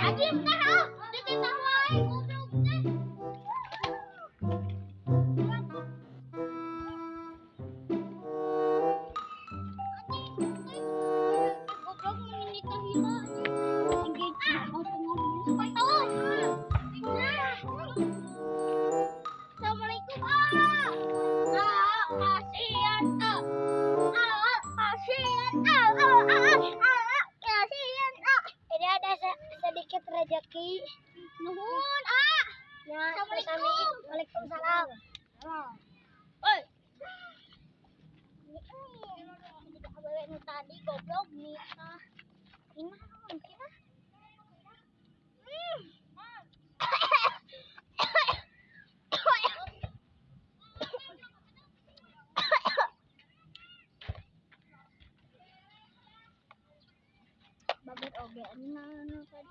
Adim teh ah. Teh tah wae goblok teh. Goblok menit hila anjing. Tinggi mau ngomong supaya tahu. Assalamualaikum kasihan kasihan kasihan ini ada sedikit rezeki nuhun ya. Assalamualaikum. Waalaikumsalam. Oi ini tadi goblok Nita ini kita babat oge tadi